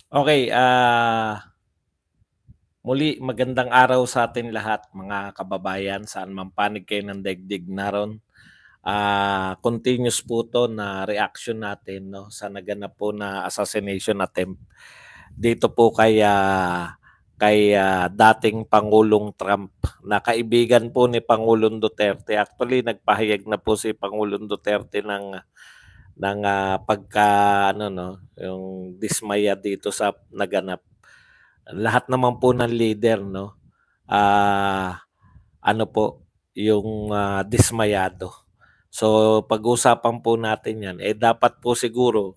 Okay, muli magandang araw sa atin lahat mga kababayan, saan man panig kayo ng daigdig naroon. Continuous po 'to na reaction natin 'no, sa naganap po na assassination attempt dito po kay dating Pangulong Trump na kaibigan po ni Pangulong Duterte. Actually, nagpahayag na po si Pangulong Duterte ng pagka-ano 'no, yung dismaya dito sa naganap. Lahat naman po ng leader 'no, ah, ano po, yung dismayado. So, pag-uusapan po natin 'yan, dapat po siguro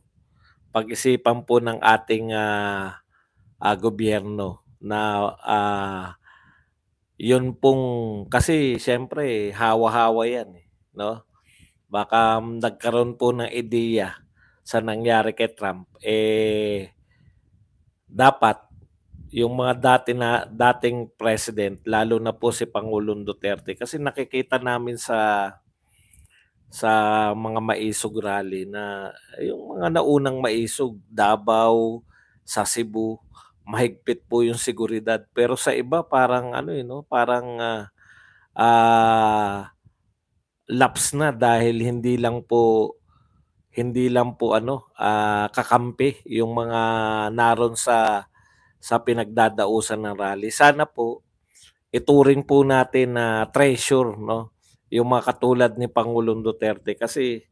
pag-isipan po ng ating gobyerno na, 'yun pong kasi siyempre hawa-hawa 'yan, 'no? Baka nagkaroon po ng ideya sa nangyari kay Trump, dapat yung mga dating president lalo na po si Pangulong Duterte kasi nakikita namin sa mga maisog rally na yung mga naunang maisog, Davao, sa Cebu, mahigpit po yung seguridad. Pero sa iba parang ano, 'no, parang, ah, lapse na dahil hindi lang po ano, kakampi yung mga naroon sa pinagdadausan ng rally. Sana po ituring po natin na treasure 'no, yung mga katulad ni Pangulong Duterte kasi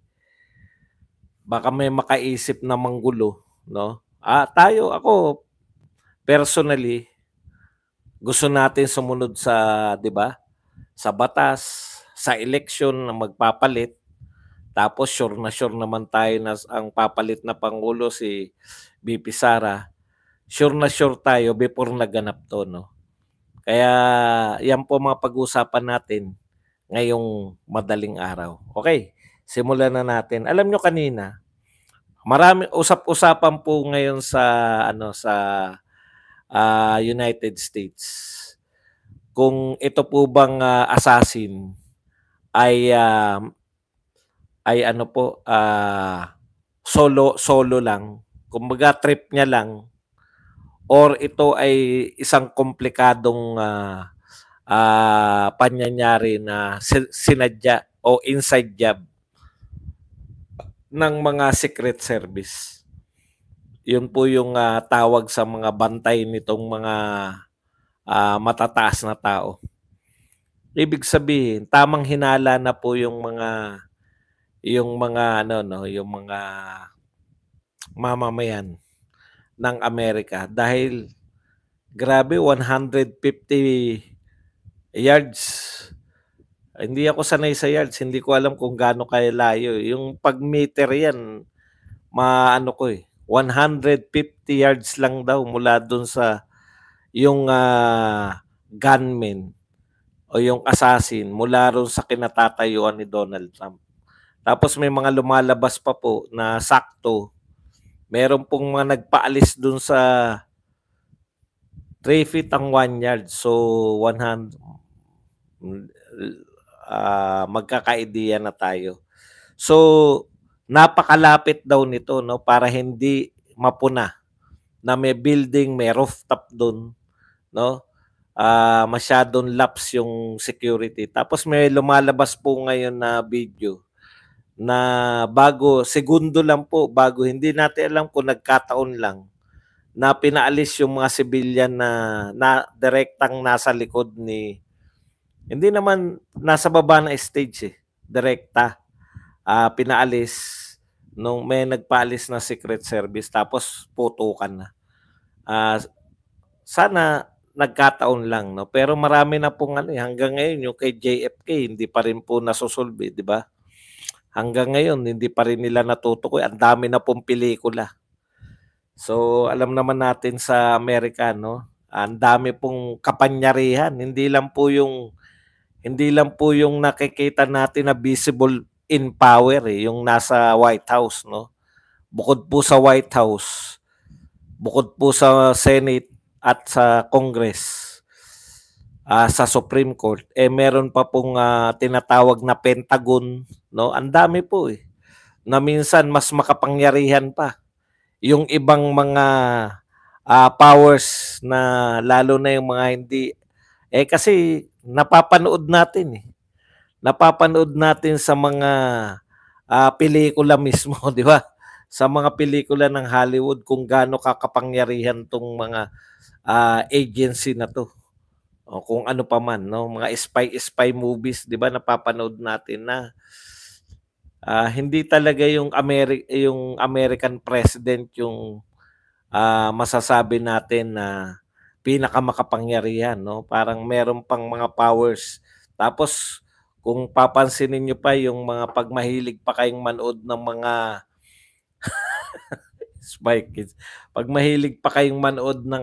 baka may makaisip na manggulo 'no. Ako personally gusto natin sumunod sa 'di ba, sa batas, sa eleksyon na magpapalit. Tapos sure naman tayo na ang papalit na pangulo si VP Sara. Sure na sure tayo before naganap 'to 'no. Kaya yan po mga pag-uusapan natin ngayong madaling araw. Okay, simulan na natin. Alam nyo kanina, marami usap-usapan po ngayon sa ano sa United States kung ito po bang assassin ay ay ano po solo solo lang. Kumbaga trip niya lang or ito ay isang komplikadong pangyayari na sinadya o inside job ng mga secret service. Yun po yung tawag sa mga bantay nitong mga matataas na tao. Ibig sabihin, tamang hinala na po yung mga ano no, yung mga mamamayan ng Amerika dahil grabe 150 yards. Hindi ako sanay sa yards, hindi ko alam kung gaano kalayo. Yung pag-meter yan, maano ko 150 yards lang daw mula dun sa yung gunman o yung assassin mula ron sa kinatatayuan ni Donald Trump. Tapos may mga lumalabas pa po na sakto. Meron pong mga nagpaalis dun sa 3 feet ang 1 yard. So 100 magkakaideya na tayo. So napakalapit daw nito no para hindi mapuna na may building, may rooftop doon, no? Masyadong lapse yung security. Tapos may lumalabas po ngayon na video na segundo lang po, hindi natin alam kung nagkataon lang na pinaalis yung mga civilian na direktang nasa likod hindi naman nasa baba ng stage direkta. Pinaalis nung may nagpaalis na secret service tapos putukan na. Sana nagkataon lang, no? Pero marami na pong hanggang ngayon yung kay JFK hindi pa rin po nasusolve, di ba? Hanggang ngayon hindi pa rin nila natutukoy. Ang dami na pong pelikula. So alam naman natin sa Amerika, no? Ang dami pong kapangyarihan. Hindi lang po yung nakikita natin na visible in power yung nasa White House, no? Bukod po sa White House, bukod po sa Senate at sa Congress, sa Supreme Court, meron pa pong tinatawag na Pentagon, no? Ang dami po na minsan mas makapangyarihan pa yung ibang mga powers na lalo na yung mga hindi kasi napapanood natin eh. Napapanood natin sa mga pelikula mismo, di ba? Sa mga pelikula ng Hollywood kung gaano kakapangyarihan tong mga agency na to. O kung ano pa man, no? Mga spy movies, di ba? Napapanood natin na hindi talaga yung American president yung masasabi natin na pinakamakapangyarihan, no? Parang meron pang mga powers. Tapos kung papansinin niyo pa yung mga pagmahilig pa kayong manood ng mga Spy Kids. Pag mahilig pa kayong manood ng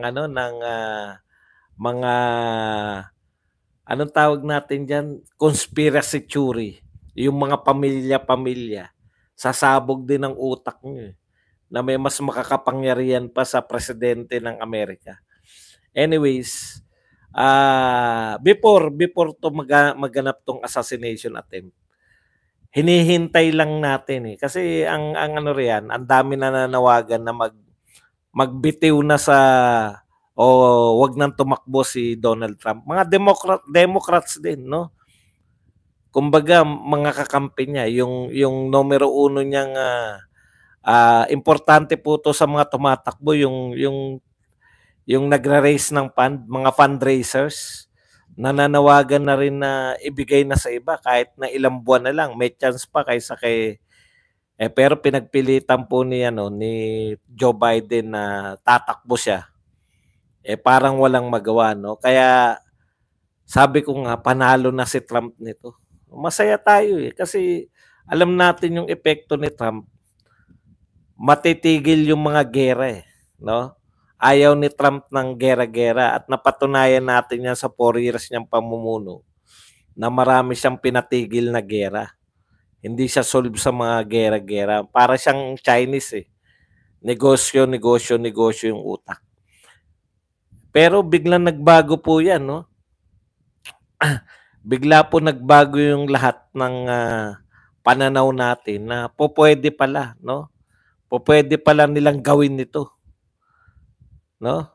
mga anong tawag natin diyan, conspiracy theory. Yung mga pamilya-pamilya, sasabog din ang utak niyo na may mas makakapangyarihan pa sa presidente ng Amerika. Anyways, before to maganap tong assassination attempt, hinihintay lang natin kasi ang ano riyan, ang dami na nananawagan na magbitiw na sa wag nang tumakbo si Donald Trump. Mga Democrats din, no? Kumbaga mga kakampi niya, yung numero uno niyang importante po to sa mga tumatakbo yung nagre-raise ng fund, mga fundraisers, nananawagan na rin na ibigay na sa iba kahit na ilang buwan na lang, may chance pa kaysa kay pero pinagpilitan po ni Joe Biden na tatakbo siya. Parang walang magawa, no? Kaya sabi ko nga panalo na si Trump nito. Masaya tayo kasi alam natin yung epekto ni Trump. Matitigil yung mga gera no? Ayaw ni Trump ng gera-gera at napatunayan natin yan sa 4 years niyang pamumuno na marami siyang pinatigil na gera. Hindi siya solve sa mga gera-gera. Para siyang Chinese Negosyo, negosyo, negosyo yung utak. Pero biglang nagbago po yan, no? Bigla po nagbago yung lahat ng pananaw natin na pwede pala, no? Pwede pala nilang gawin ito. No?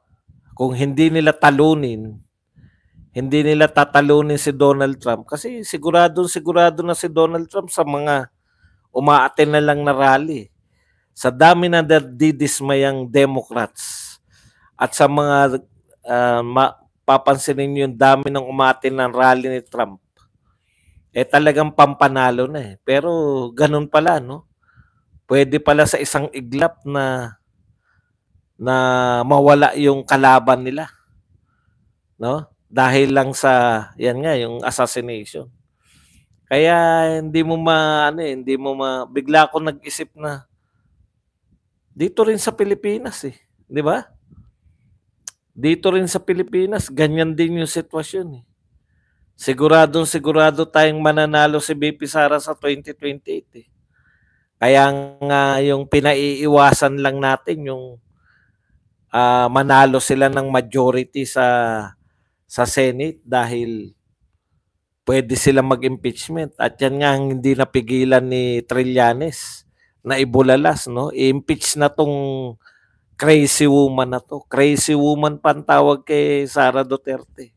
Kung hindi nila tatalunin si Donald Trump kasi sigurado na si Donald Trump sa mga umaattend na lang na rally. Sa dami na didismayang Democrats at sa mga papansinin yung dami ng umaattend ng rally ni Trump, talagang pampanalo na Pero ganun pala, no? Pwede pala sa isang iglap na mawala yung kalaban nila. No? Dahil lang sa yan nga yung assassination. Kaya hindi mo bigla ako nag-isip na dito rin sa Pilipinas di ba? Dito rin sa Pilipinas ganyan din yung sitwasyon Sigurado tayong mananalo si BP Sara sa 2028 Kaya nga yung pinaiiwasan lang natin yung manalo sila ng majority sa Senate dahil pwede sila mag-impeachment. At yan nga ang hindi napigilan ni Trillanes na ibulalas, no? I-impeach na tong crazy woman na to. Crazy woman pa ang tawag kay Sara Duterte.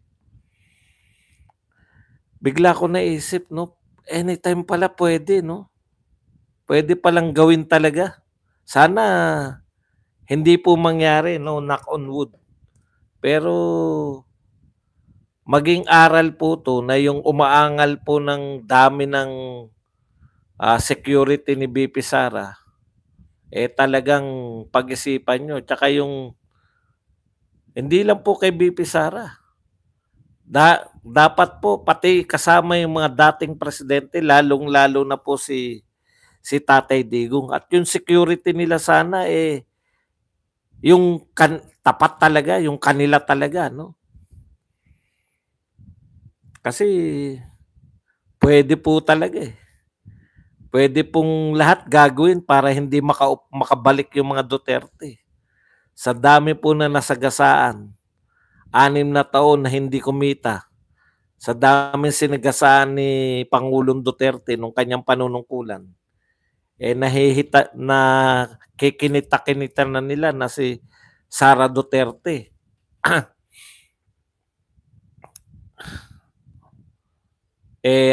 Bigla ko naisip, no? Anytime pala pwede, no? Pwede palang gawin talaga. Sana hindi po mangyari, no? Knock on wood. Pero maging aral po to na yung umaangal po ng dami ng security ni BP Sara, talagang pag-isipan nyo. Tsaka yung, hindi lang po kay BP Sara. Dapat po, pati kasama yung mga dating presidente, lalong-lalo na po si Tatay Digong. At yung security nila sana, yung tapat talaga, yung kanila talaga, no? Kasi pwede po talaga Pwede pong lahat gagawin para hindi makabalik yung mga Duterte. Sa dami po na nasagasaan, 6 na taon na hindi kumita. Sa dami sinagasaan ni Pangulong Duterte nung kanyang panunungkulan, kikinita na nila na si Sara Duterte.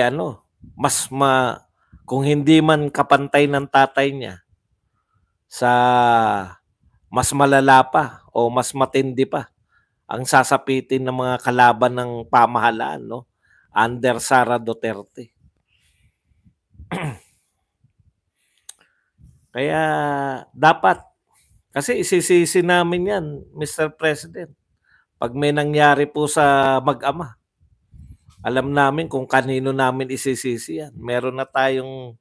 Ano, kung hindi man kapantay ng tatay niya, sa mas malala pa o mas matindi pa ang sasapitin ng mga kalaban ng pamahalaan, no? Under Sara Duterte. Kaya dapat, kasi isisisi namin yan, Mr. President, pag may nangyari po sa mag-ama. Alam namin kung kanino namin isisisi yan. Meron na tayong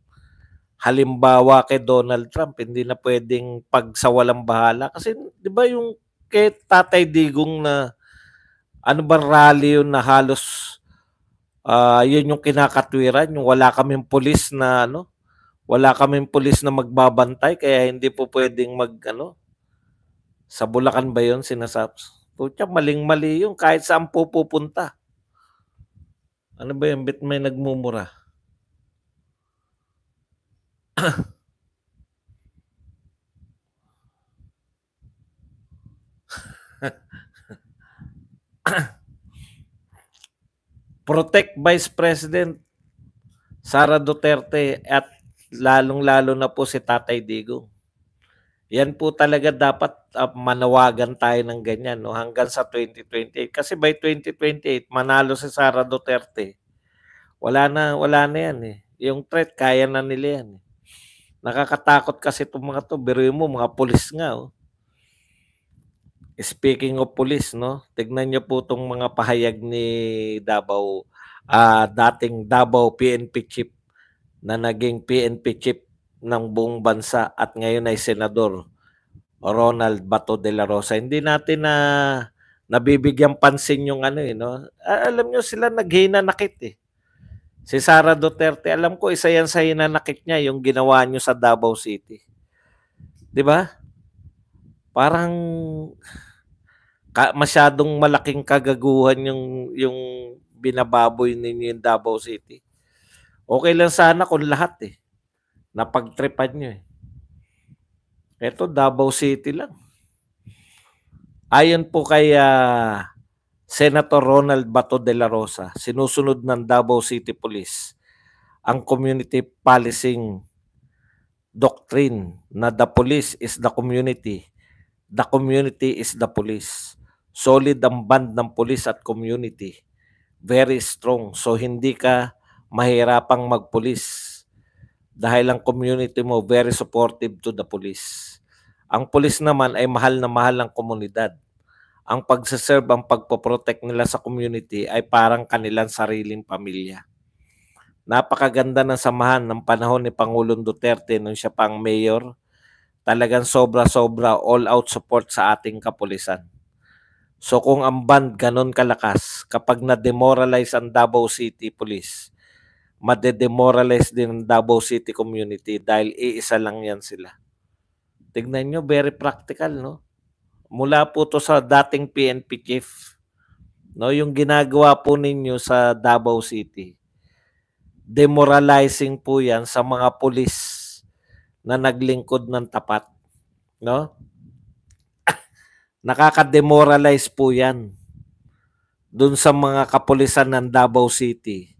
halimbawa kay Donald Trump, hindi na pwedeng pagsawalang bahala. Kasi di ba yung kay Tatay Digong na ano ba rally yun na halos yun yung kinakatwiran, yung wala kaming pulis na wala kaming pulis na magbabantay kaya hindi po pwedeng sa Bulacan ba yun sinasabs? Putya, maling-mali yun kahit saan po pupunta. Ano ba yun? Bit may nagmumura? Protect Vice President Sara Duterte at lalong-lalo na po si Tatay Digong. Yan po talaga dapat manawagan tayo ng ganyan no hanggang sa 2028 kasi by 2028 manalo si Sara Duterte. Wala na yan eh. Yung threat kaya na nila yan. Nakakatakot kasi itong mga to. Biruin mo mga pulis nga oh. Speaking of police, no? Tignan niyo po itong mga pahayag ni Davao, dating Davao PNP chief na naging PNP chief ng buong bansa at ngayon ay senador, Ronald Bato de la Rosa. Hindi natin nabibigyan pansin yung no? Alam niyo sila naghinanakit eh. Si Sara Duterte, alam ko isa yan sa hinanakit niya yung ginawa niyo sa Davao City. 'Di ba? Parang masyadong malaking kagaguhan yung binababoy ninyo yung Davao City. Okay lang sana kung lahat napagtripan nyo Ito Davao City lang. Ayon po kay Senator Ronald Bato de la Rosa, sinusunod ng Davao City Police ang community policing doctrine na the police is the community is the police. Solid ang band ng police at community. Very strong. So hindi ka mahirapang magpulis dahil ang community mo very supportive to the police. Ang police naman ay mahal na mahal ng komunidad. Ang pagsaserve, ang pagpoprotect nila sa community ay parang kanilang sariling pamilya. Napakaganda ng samahan ng panahon ni Pangulong Duterte nung siya pang mayor. Talagang sobra-sobra all-out support sa ating kapulisan. So kung ang band ganon kalakas, kapag na-demoralize ang Davao City Police, made-demoralize din ang Davao City community dahil iisa lang yan sila. Tignan nyo, very practical, no? Mula po to sa dating PNP chief, no? Yung ginagawa po ninyo sa Davao City, demoralizing po yan sa mga pulis na naglingkod ng tapat, no? Nakaka-demoralize po yan dun sa mga kapulisan ng Davao City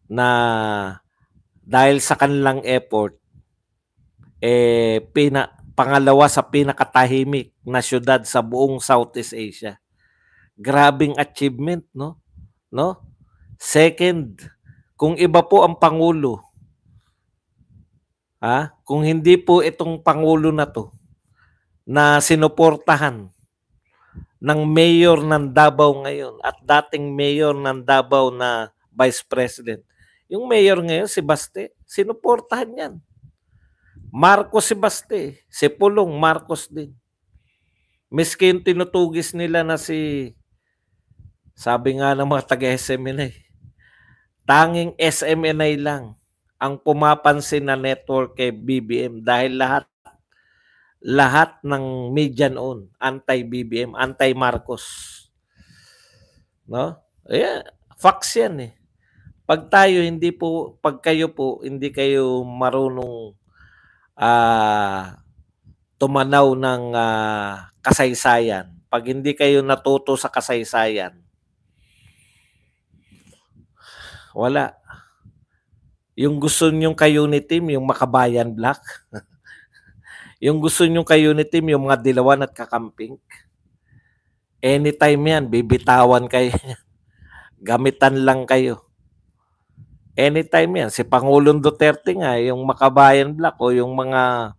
na dahil sa kanilang effort, pangalawa sa pinakatahimik na syudad sa buong Southeast Asia. Grabing achievement, no? Second, kung iba po ang Pangulo, kung hindi po itong Pangulo na to na sinuportahan ng mayor ng Davao ngayon at dating mayor ng Davao na vice president, yung mayor ngayon si Baste, sinuportahan yan. Marcos si Baste, si Pulong Marcos din. Miski yung tinutugis nila na sabi nga ng mga taga-SMNI, tanging SMNI lang ang pumapansin na network kay BBM dahil lahat ng media noon anti-BBM, anti-Marcos. No? Facts yan Pag kayo po hindi kayo marunong tumanaw ng kasaysayan. Pag hindi kayo natuto sa kasaysayan, wala. Yung gusto nyong ka-unit team, yung Makabayan Black. Yung gusto nyong ka-unit team, yung mga Dilawan at Kakamping. Anytime yan, bibitawan kayo. Gamitan lang kayo. Anytime yan. Si Pangulong Duterte nga, yung Makabayan Black o yung mga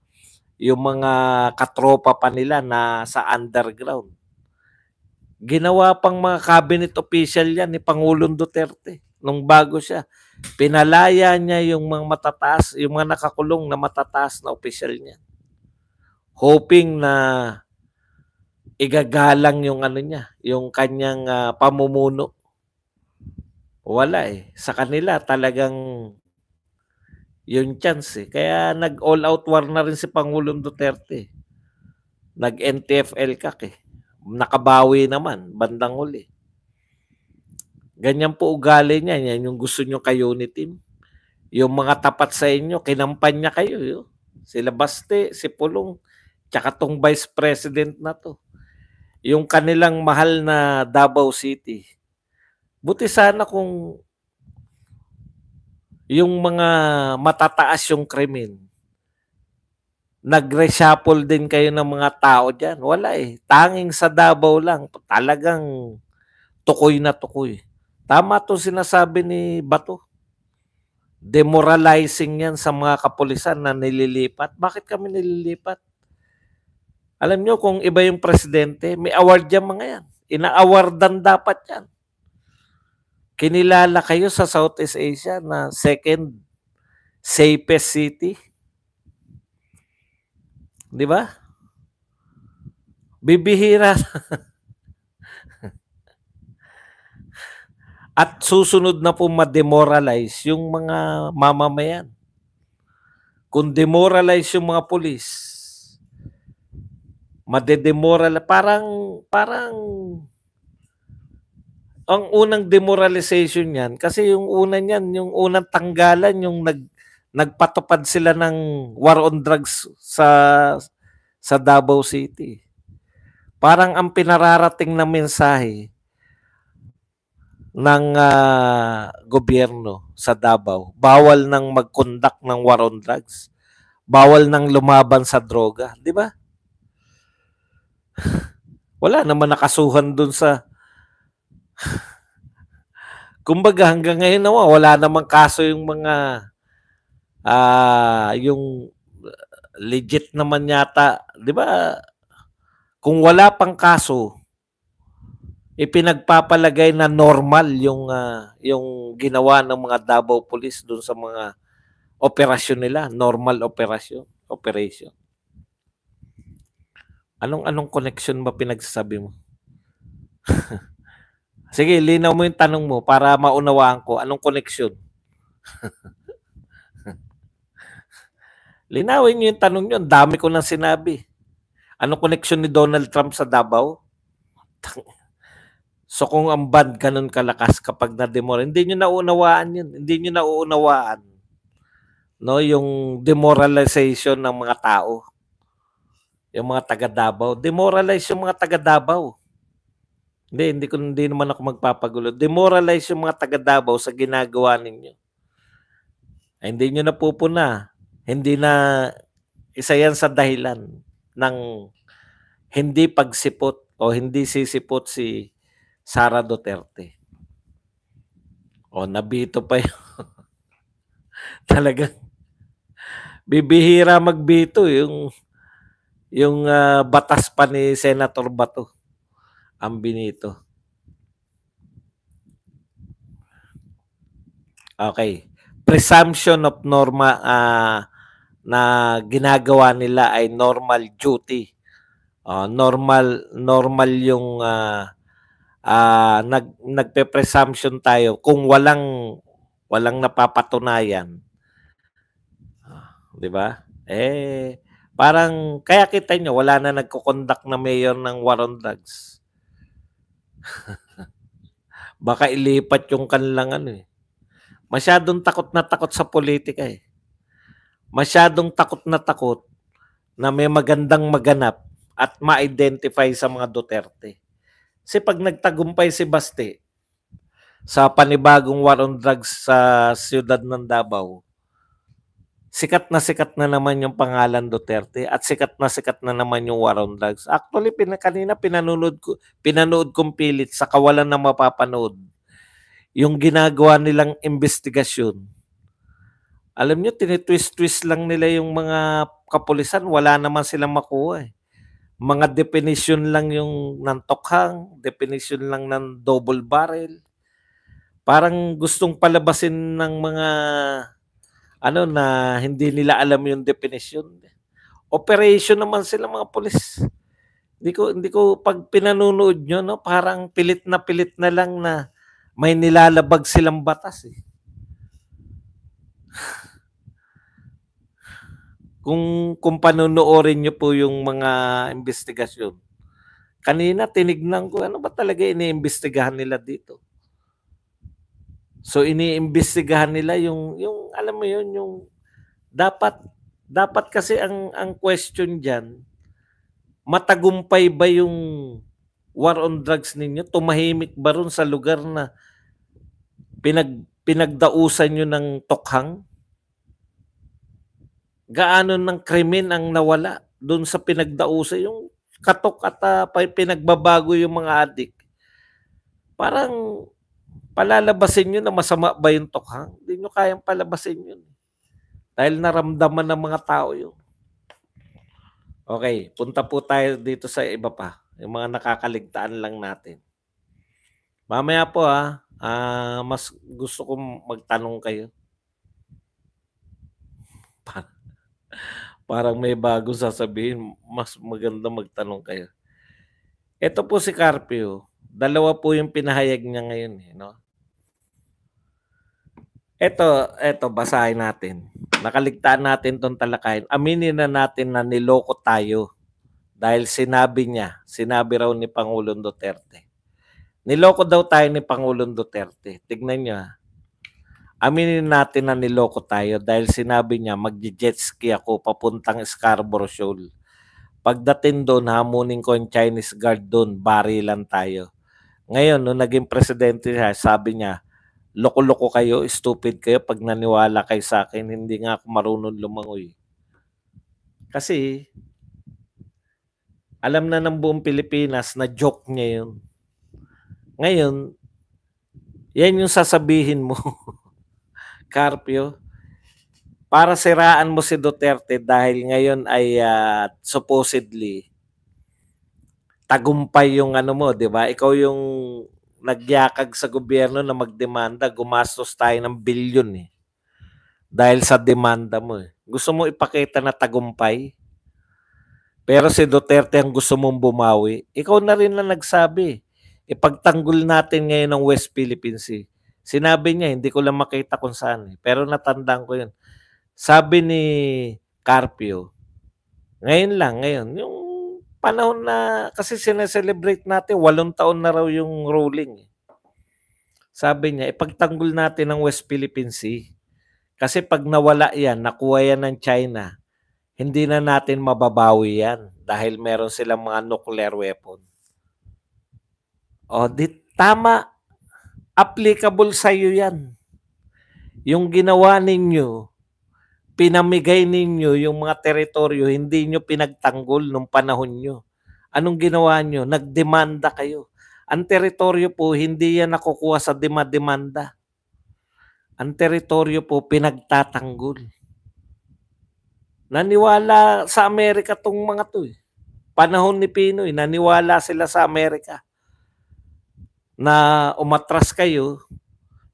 katropa pa nila na sa underground. Ginawa pang mga cabinet official yan ni Pangulong Duterte nung bago siya. Pinalaya niya yung mga matataas, yung mga nakakulong na matataas na official niya. Hoping na igagalang yung ano niya, yung kanyang pamumuno. Wala eh. Sa kanila talagang yung chance eh. Kaya nag-all out war na rin si Pangulong Duterte. Nag-NTFL kak eh. Nakabawi naman, bandang huli. Ganyan po ugali niya. Yan yung gusto nyo ka-unit team. Yung mga tapat sa inyo, kinampanya kayo. Yun. Sila Baste, si Pulong, tsaka tong vice president na to. Yung kanilang mahal na Davao City. Buti sana kung yung mga matataas yung krimen, nag-reshuffle din kayo ng mga tao dyan. Wala eh. Tanging sa Davao lang. Talagang tukoy na tukoy. Tama to sinasabi ni Bato. Demoralizing yan sa mga kapulisan na nililipat. Bakit kami nililipat? Alam nyo kung iba yung presidente, may award yan mga yan. Ina-awardan dapat yan. Kinilala kayo sa Southeast Asia na second safest city. Di ba? Bibihira. At susunod na po ma-demoralize yung mga mamamayan. Kung demoralize yung mga pulis, madedemoralize, parang ang unang demoralization yan, kasi yung unang tanggalan, yung nagpatupad sila ng war on drugs sa Davao City. Parang ang pinararating na mensahe ng gobyerno sa Davao, bawal nang mag-conduct ng war on drugs. Bawal nang lumaban sa droga, di ba? Wala naman nakasuhan dun sa kumbaga hanggang ngayon naman wala namang kaso yung mga yung legit naman yata, di ba? Kung wala pang kaso, ipinagpapalagay na normal yung ginawa ng mga Davao Police doon sa mga operasyon nila, normal operation. Anong connection ba pinagsasabi mo? Sige, linaw mo yung tanong mo para maunawaan ko anong connection. Linawin niyo yung tanong niyo, dami ko nang sinabi. Anong connection ni Donald Trump sa Davao? So kung ang band ganun kalakas kapag na-demoralize, hindi nyo naunawaan yun. Hindi nyo nauunawaan, no, yung demoralization ng mga tao. Yung mga taga Davao. Demoralize yung mga taga Davao. Hindi naman ako magpapagulo. Demoralize yung mga taga Davao sa ginagawa ninyo. Ay, hindi nyo napupuna. Hindi na isa yan sa dahilan ng hindi pagsipot o hindi sisipot si Sara Duterte. O nabito pa yun. Talagang bibihira magbito yung batas pa ni Senator Bato ang binito. Okay. Presumption of norma na ginagawa nila ay normal duty. Normal yung nagpe-presumption tayo kung walang napapatunayan. 'Di ba? Parang kaya kita nyo wala na nagko-conduct na mayor ng war on drugs. Baka ilipat yung kanilang Masyadong takot na takot sa politika Masyadong takot na may magandang maganap at ma-identify sa mga Duterte. Kasi pag nagtagumpay si Baste sa panibagong war on drugs sa siyudad ng Davao, sikat na naman yung pangalan Duterte at sikat na naman yung war on drugs. Actually, kanina pinanood kong pilit sa kawalan na mapapanood yung ginagawa nilang investigasyon. Alam nyo, tinitwist-twist lang nila yung mga kapulisan, wala naman silang makuha eh. Mga definition lang yung ng tokhang, definition lang ng double barrel. Parang gustong palabasin ng mga na hindi nila alam yung definition. Operation naman sila mga pulis. Hindi ko pag pinanunood nyo, no, parang pilit na lang na may nilalabag silang batas eh. Kung panonoorin nyo po yung mga investigasyon. Kanina tinignan ko, ano ba talaga iniimbestigahan nila dito? So iniimbestigahan nila yung alam mo yun, yung dapat kasi ang question diyan, matagumpay ba yung war on drugs ninyo? Tumahimik ba ron sa lugar na pinagdausan nyo ng tokhang? Gaano ng krimen ang nawala doon sa pinagdausan, yung katok at pinagbabago yung mga adik. Parang palalabasin nyo na masama ba yung tokhang? Hindi nyo kayang palabasin yun. Dahil naramdaman ng mga tao yun. Okay, punta po tayo dito sa iba pa. Yung mga nakakaligtaan lang natin. Mamaya po mas gusto kong magtanong kayo. Parang may bago sasabihin, mas maganda magtanong kayo. Ito po si Carpio. Dalawa po yung pinahayag niya ngayon. No? Ito, basahin natin. Nakaligtaan natin itong talakayin. Aminin na natin na niloko tayo dahil sinabi raw ni Pangulong Duterte. Niloko daw tayo ni Pangulong Duterte. Tignan nyo Aminin natin na niloko tayo dahil sinabi niya magje-jet ski ako papuntang Scarborough Shoal. Pagdating doon, hamunin ko yung Chinese guard doon, barilan tayo. Ngayon, nung naging presidente siya, sabi niya, loko-loko kayo, stupid kayo pag naniwala kayo sa akin, hindi nga ako marunong lumangoy. Kasi, alam na ng buong Pilipinas na joke niya yun. Ngayon, yan yung sasabihin mo, Carpio, para siraan mo si Duterte dahil ngayon ay supposedly tagumpay yung mo, 'di ba? Ikaw yung nagyakag sa gobyerno na magdemanda, gumastos tayo ng bilyon eh. Dahil sa demanda mo eh. Gusto mo ipakita na tagumpay? Pero si Duterte ang gusto mong bumawi. Ikaw na rin na nagsabi. Ipagtanggol natin ngayon ng West Philippine Sea. Sinabi niya, hindi ko lang makita kung saan. Pero natandaan ko yun. Sabi ni Carpio, ngayon, yung panahon na, kasi sineselebrate natin, 8 taon na raw yung ruling. Sabi niya, ipagtanggol natin ng West Philippine Sea. Kasi pag nawala yan, nakuha yan ng China, hindi na natin mababawi yan dahil meron silang mga nuclear weapon. O, tama. Applicable sa iyo yan. Yung ginawa ninyo, pinamigay ninyo yung mga teritoryo, hindi nyo pinagtanggol nung panahon nyo. Anong ginawa nyo? Nagdemanda kayo. Ang teritoryo po, hindi yan nakukuha sa demanda. Ang teritoryo po, pinagtatanggol. Naniwala sa Amerika tong mga to. Panahon ni Pinoy, naniwala sila sa Amerika na umatras kayo,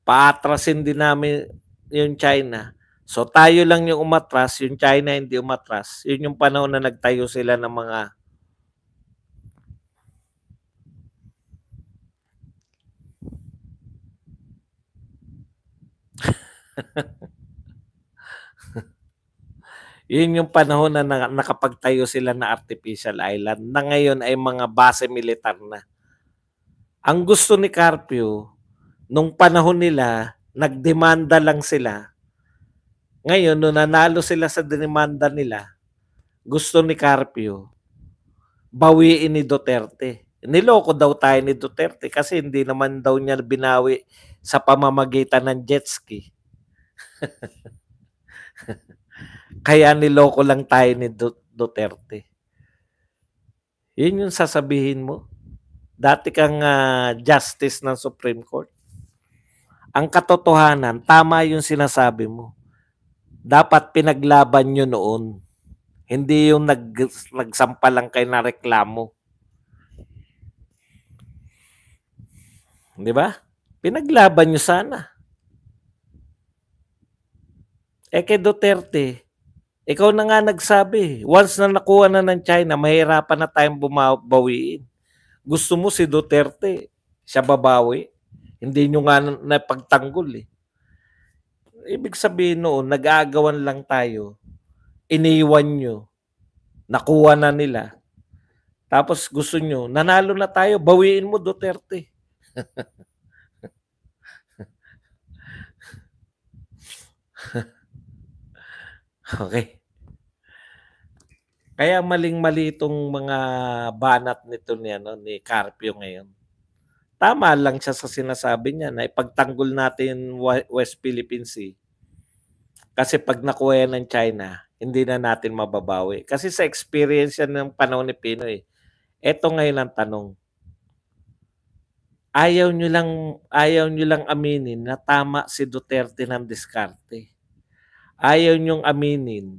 paatrasin din namin yung China. So tayo lang yung umatras, yung China hindi umatras. Yun yung panahon na nagtayo sila ng mga yun yung panahon na nakapagtayo sila na artificial island na ngayon ay mga base militar na. Ang gusto ni Carpio, nung panahon nila, nagdemanda lang sila. Ngayon, nung nanalo sila sa demanda nila, gusto ni Carpio, bawiin ni Duterte. Niloko daw tayo ni Duterte kasi hindi naman daw niya binawi sa pamamagitan ng jet ski. Kaya niloko lang tayo ni Duterte. Yun yung sasabihin mo. Dati kang justice ng Supreme Court. Ang katotohanan, tama yung sinasabi mo. Dapat pinaglaban nyo noon. Hindi yung nagsampa lang kayo na reklamo. Di ba? Pinaglaban nyo sana. Kay Duterte, ikaw na nga nagsabi, once na nakuha na ng China, mahirapan na tayong bumawiin. Gusto mo si Duterte, siya babawi. Hindi nyo nga napagtanggol eh. Ibig sabihin noon, nag-aagawan lang tayo, iniwan nyo, nakuha na nila. Tapos gusto nyo, nanalo na tayo, bawiin mo Duterte. Okay. Kaya maling-mali itong mga banat nito ni Carpio ngayon. Tama lang siya sa sinasabi niya na ipagtanggol natin West Philippine Sea. Kasi pag nakuha ng China, hindi na natin mababawi. Kasi sa experience yan ng panahon ni Pinoy, eto ngayon ang tanong. Ayaw nyo lang aminin na tama si Duterte ng diskarte. Ayaw nyong aminin,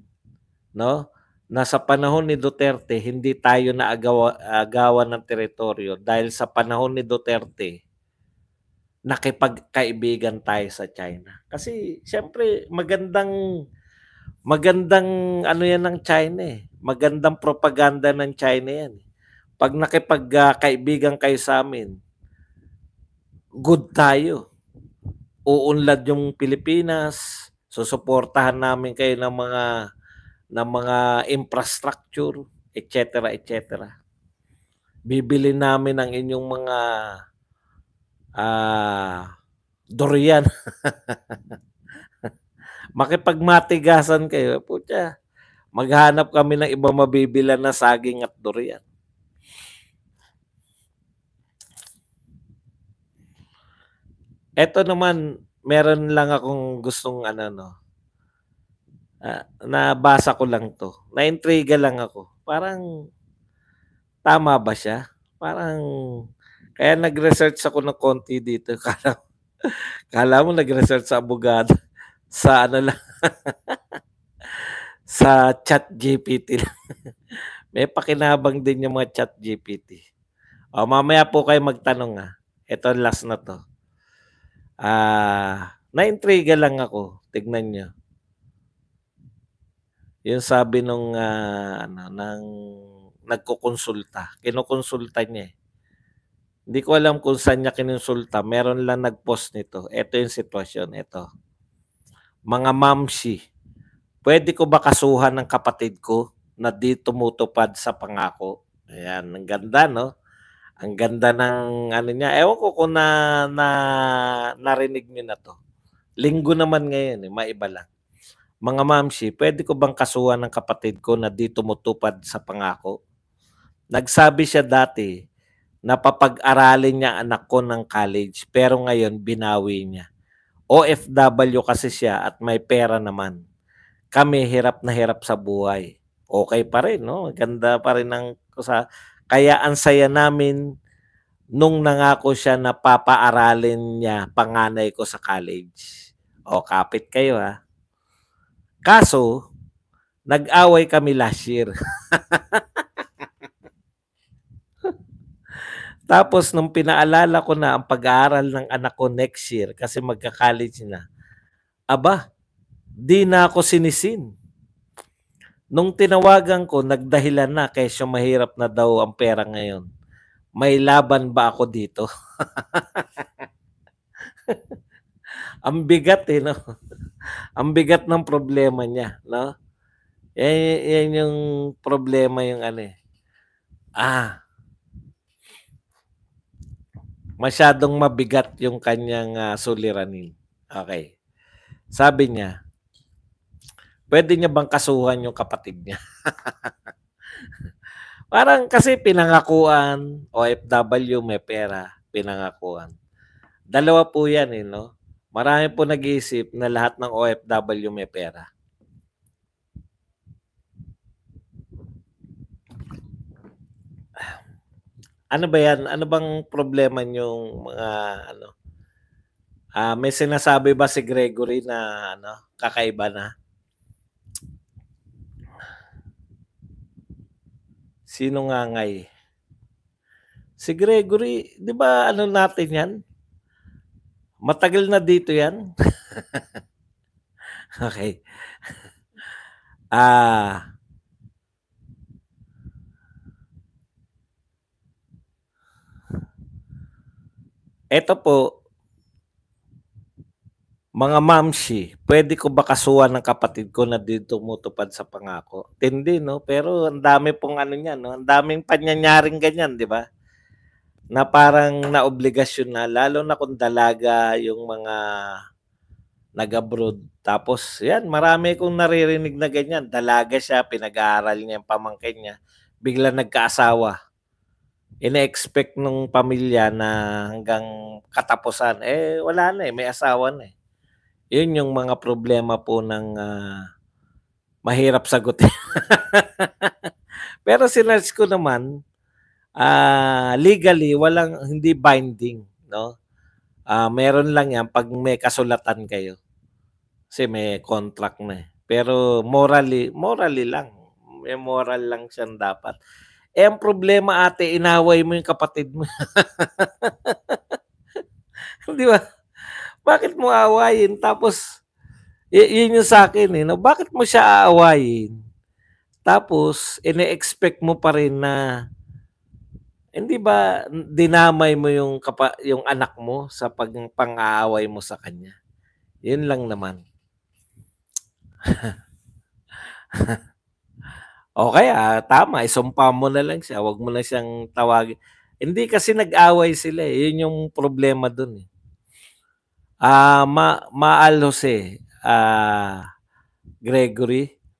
no? Na sa panahon ni Duterte, hindi tayo naagawan ng teritoryo dahil sa panahon ni Duterte, nakipagkaibigan tayo sa China. Kasi siyempre magandang ano yan ng China eh. Magandang propaganda ng China yan. Pag nakipagkaibigan kayo sa amin, good tayo. Uunlad yung Pilipinas, susuportahan namin kayo ng mga infrastructure, etc. etc. Bibili namin ang inyong mga durian. Makipagmatigasan kayo, putya. Maghanap kami ng iba mabibilan na saging at durian. Ito naman, meron lang akong gustong nabasa ko lang to. Na-intriga lang ako. Parang tama ba siya? Parang kaya nag-research ako ng konti dito. Kala mo nag-research sa abogado. Sa lang. Sa chat GPT lang. May pakinabang din yung mga chat GPT. O, mamaya po kayo magtanong Ito last na to. Na-intriga lang ako. Tignan nyo. Yung sabi nung nagkukonsulta. Kinukonsulta niya eh. Hindi ko alam kung saan niya kinonsulta. Meron lang nag-post nito. Ito yung sitwasyon. Ito. Mga mamshi, pwede ko ba kasuhan ng kapatid ko na di tumutupad sa pangako? Ayan, ang ganda, no? Ang ganda ng niya. Ewan ko kung narinig niyo na to. Linggo naman ngayon, maiba lang. Mga mamshi, pwede ko bang kasuhan ng kapatid ko na di tumutupad sa pangako? Nagsabi siya dati na papag-aralin niya anak ko ng college pero ngayon binawi niya. OFW kasi siya at may pera naman. Kami hirap na hirap sa buhay. Okay pa rin, no? Ganda pa rin ang kaya ang saya namin nung nangako siya na papaaralin niya panganay ko sa college. O, kapit kayo Kaso, nag-away kami last year. Tapos nung pinaalala ko na ang pag-aaral ng anak ko next year kasi magka-college na, aba, di na ako sinisin. Nung tinawagan ko, nagdahilan na kesyo mahirap na daw ang pera ngayon. May laban ba ako dito? Ang bigat no? Ang bigat ng problema niya, no? Yan yung problema yung masyadong mabigat yung kanyang suliranin. Okay. Sabi niya, pwede niya bang kasuhan yung kapatid niya? Parang kasi pinangakuan, OFW may pera, pinangakuan. Dalawa po 'yan, eh, 'no? Marami po nag-iisip na lahat ng OFW may pera. Ano ba 'yan? Ano bang problema niyong mga ano, may sinasabi ba si Gregory na ano, kakaiba na? Sino ngangay? Si Gregory, 'di ba ano natin 'yan, matagal na dito 'yan. Okey. Ah, eto po, mga mamshi, puwede ko ba kasuhan ng kapatid ko na 'di tumutupad sa pangako? Tindi 'no, pero ang dami pong ano niyan 'no, ang daming panyayyaring ganyan, 'di ba? Na parang naobligasyon na lalo na kung dalaga yung mga nag-abroad. Tapos 'yan, marami akong naririnig na ganyan, dalaga siya, pinag-aaral niya yung pamangkin niya, biglang nagkaasawa. Ine-expect nung pamilya na hanggang katapusan, eh, wala na, eh, may asawa na, eh. 'Yun yung mga problema po ng, mahirap sagutin. Pero sinearch ko naman, legally walang hindi binding 'no. Meron lang 'yan 'pag may kasulatan kayo, kasi may contract na, eh. Pero morally morally lang, may moral lang siyang dapat. Eh, ang problema ate inaway mo yung kapatid mo, 'di ba? Bakit mo aawayin tapos yun yung sa'kin, eh, 'no, bakit mo siya aawayin tapos ine-expect mo pa rin na hindi ba dinamay mo yung anak mo sa pang-aaway mo sa kanya, yun lang naman. O kaya tama isumpa mo na lang siya, wag mo na siyang tawagin. Hindi kasi nag-away sila, eh, yun yung problema dun, eh. Maal Jose, Gregory.